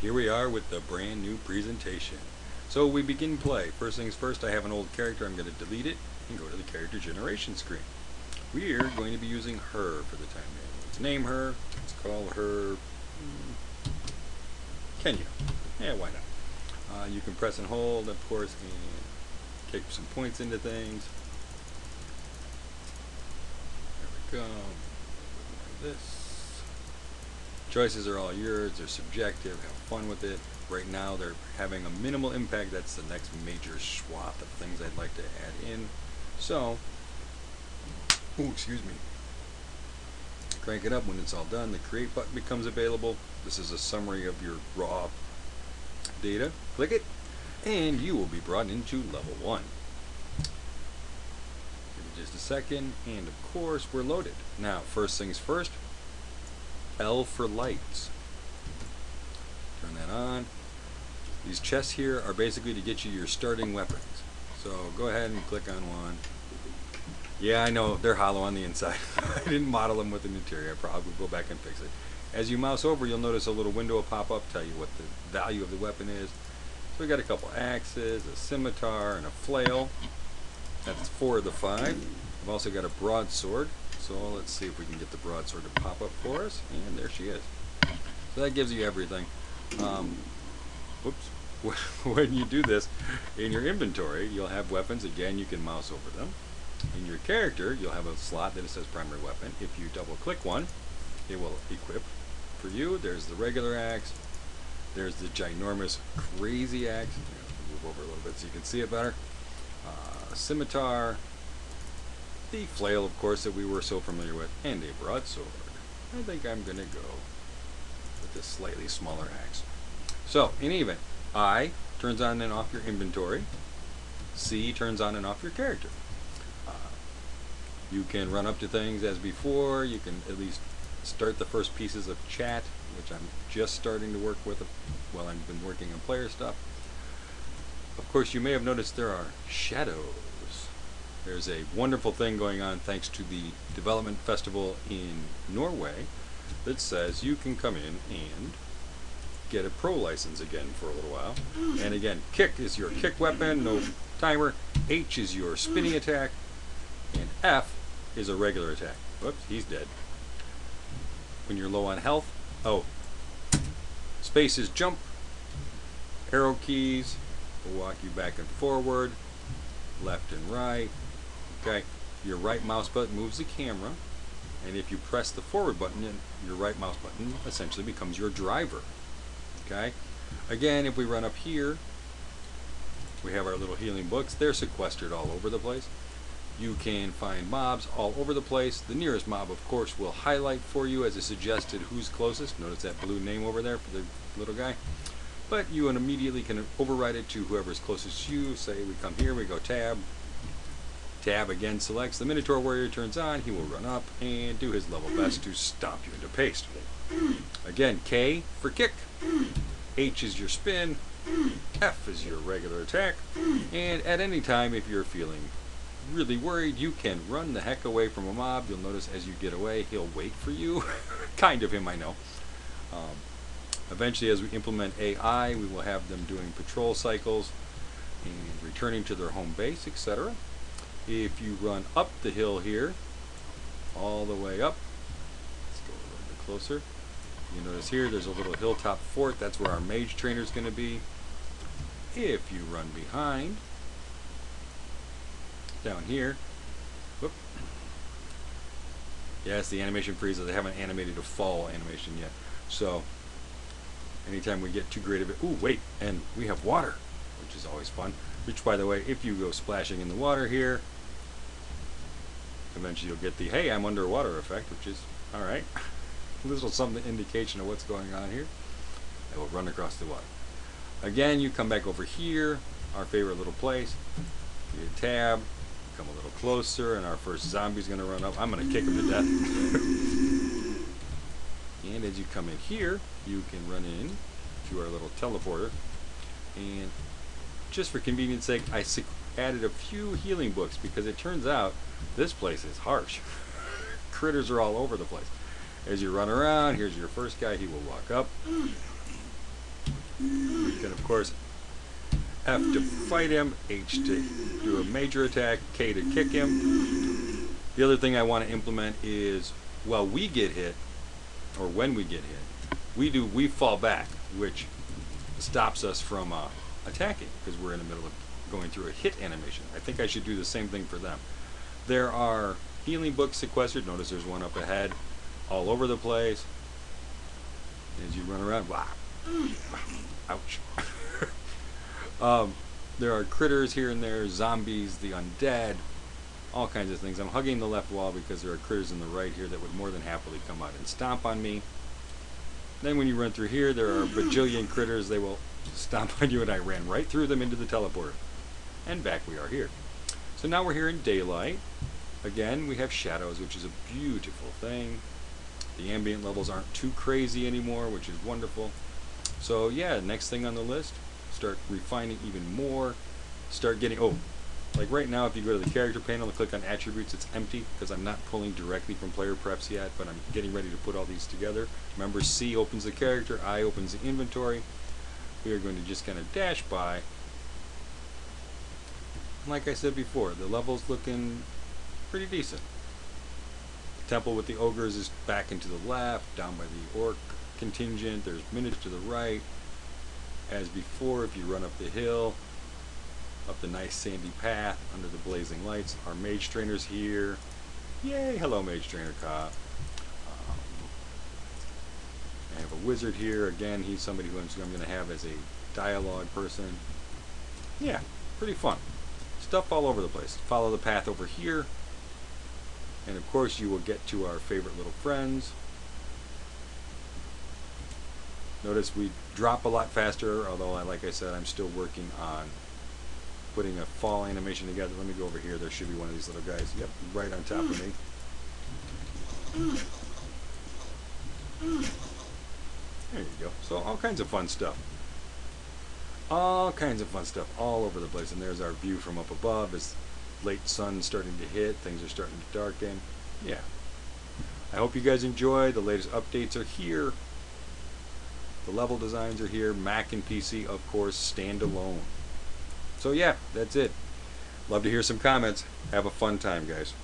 Here we are with the brand new presentation. So we begin play. First things first, I have an old character. I'm going to delete it and go to the character generation screen. We are going to be using her for the time being. Let's name her. Let's call her Kenya. Yeah, why not? You can press and hold, of course, and kick some points into things. There we go. Like this. Choices are all yours. They're subjective. Have fun with it. Right now they're having a minimal impact. That's the next major swath of things I'd like to add in. So, excuse me. Crank it up when it's all done. The create button becomes available. This is a summary of your raw data. Click it and you will be brought into level 1. Give it just a second and of course we're loaded. Now first things first, L for lights. Turn that on. These chests here are basically to get you your starting weapons. So go ahead and click on one. Yeah, I know, they're hollow on the inside. I didn't model them with an interior. I probably will go back and fix it. As you mouse over, you'll notice a little window will pop up, tell you what the value of the weapon is. So we got a couple axes, a scimitar, and a flail. That's 4 of the 5. I've also got a broadsword. So let's see if we can get the broadsword to pop up for us. And there she is. So that gives you everything. When you do this, in your inventory, you'll have weapons. Again, you can mouse over them. In your character, you'll have a slot that it says primary weapon. If you double click one, it will equip for you. There's the regular axe. There's the ginormous crazy axe. Move over a little bit so you can see it better. Scimitar. The flail, of course, that we were so familiar with, and a broadsword. I think I'm going to go with this slightly smaller axe. So, in any event, I turns on and off your inventory. C turns on and off your character. You can run up to things as before. You can at least start the first pieces of chat, which I'm just starting to work with while I've been working on player stuff. Of course, you may have noticed there are shadows. There's a wonderful thing going on thanks to the development festival in Norway that says you can come in and get a pro license again for a little while. And again, kick is your kick weapon, no timer. H is your spinning attack. And F is a regular attack. Whoops, he's dead. When you're low on health, space is jump. Arrow keys will walk you back and forward, left and right. Okay, your right mouse button moves the camera, and if you press the forward button, your right mouse button essentially becomes your driver. Okay, again, if we run up here, we have our little healing books. They're sequestered all over the place. You can find mobs all over the place. The nearest mob, of course, will highlight for you as a suggested who's closest. Notice that blue name over there for the little guy. But you immediately can override it to whoever's closest to you. Say we come here, we go tab. Tab again selects. The Minotaur Warrior turns on. He will run up and do his level best to stomp you into paste. Again, K for kick. H is your spin. F is your regular attack. And at any time, if you're feeling really worried, you can run the heck away from a mob. You'll notice as you get away, he'll wait for you. Kind of him, I know. Eventually, as we implement AI, we will have them doing patrol cycles and returning to their home base, etc. If you run up the hill here, all the way up, let's go a little bit closer. You notice here there's a little hilltop fort. That's where our mage trainer is going to be. If you run behind, down here, whoop. Yes, the animation freezes. They haven't animated a fall animation yet. So anytime we get too great of it, ooh, wait, and we have water, which is always fun. Which, by the way, if you go splashing in the water here, eventually you'll get the hey, I'm underwater effect, which is all right. A little something indication of what's going on here. I will run across the water. Again, you come back over here, our favorite little place. You tab, come a little closer, and our first zombie's going to run up. I'm going to kick him to death. And as you come in here, you can run in to our little teleporter. And just for convenience sake, I added a few healing books because it turns out this place is harsh. Critters are all over the place. As you run around, here's your first guy. He will walk up. We can, of course, F to fight him, H to do a major attack, K to kick him. The other thing I want to implement is, while we get hit, or when we get hit, we fall back, which stops us from attacking, because we're in the middle of going through a hit animation. I think I should do the same thing for them. There are healing books sequestered. Notice there's one up ahead, all over the place. As you run around, wow, ouch. There are critters here and there, zombies, the undead, all kinds of things. I'm hugging the left wall because there are critters in the right here that would more than happily come out and stomp on me. Then when you run through here, there are a bajillion critters. They will stomp on you, and I ran right through them into the teleporter. And back we are here. So now we're here in daylight. Again, we have shadows, which is a beautiful thing. The ambient levels aren't too crazy anymore, which is wonderful. So yeah, next thing on the list, start refining even more. Start getting, oh, like right now if you go to the character panel and click on attributes, it's empty because I'm not pulling directly from player preps yet, but I'm getting ready to put all these together. Remember, C opens the character, I opens the inventory. We are going to just kind of dash by. Like I said before, the level's looking pretty decent. The temple with the ogres is back into the left, down by the orc contingent. There's minutes to the right. As before, if you run up the hill, up the nice sandy path under the blazing lights, our mage trainer's here. Yay! Hello, mage trainer cop. I have a wizard here. Again, he's somebody who I'm going to have as a dialogue person. Yeah, pretty fun. Stuff all over the place. Follow the path over here. And of course you will get to our favorite little friends. Notice we drop a lot faster, although like I said, I'm still working on putting a fall animation together. Let me go over here. There should be one of these little guys. Yep, right on top of me. There you go. So all kinds of fun stuff. All kinds of fun stuff all over the place. And there's our view from up above as late sun starting to hit. Things are starting to darken. Yeah. I hope you guys enjoy. The latest updates are here. The level designs are here. Mac and PC, of course, standalone. So yeah, that's it. Love to hear some comments. Have a fun time, guys.